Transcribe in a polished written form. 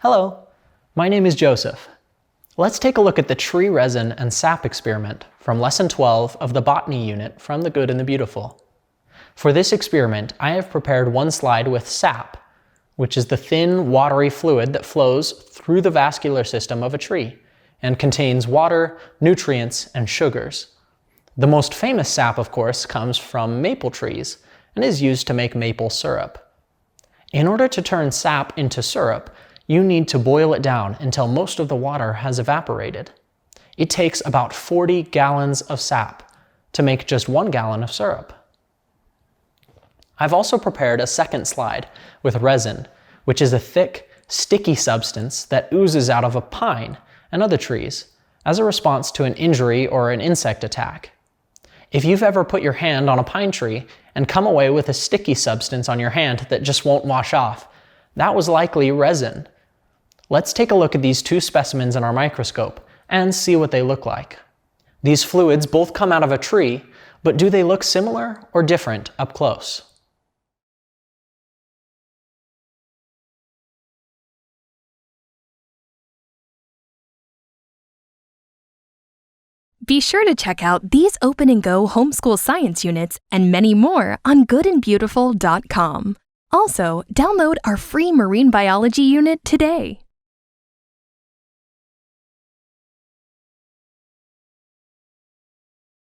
Hello, my name is Joseph. Let's take a look at the tree resin and sap experiment from Lesson 12 of the Botany unit from The Good and the Beautiful. For this experiment, I have prepared one slide with sap, which is the thin, watery fluid that flows through the vascular system of a tree and contains water, nutrients, and sugars. The most famous sap, of course, comes from maple trees and is used to make maple syrup. In order to turn sap into syrup, you need to boil it down until most of the water has evaporated. It takes about 40 gallons of sap to make just 1 gallon of syrup. I've also prepared a second slide with resin, which is a thick, sticky substance that oozes out of a pine and other trees as a response to an injury or an insect attack. If you've ever put your hand on a pine tree and come away with a sticky substance on your hand that just won't wash off, that was likely resin. Let's take a look at these two specimens in our microscope and see what they look like. These fluids both come out of a tree, but do they look similar or different up close? Be sure to check out these Open and Go homeschool science units and many more on goodandbeautiful.com. Also, download our free marine biology unit today.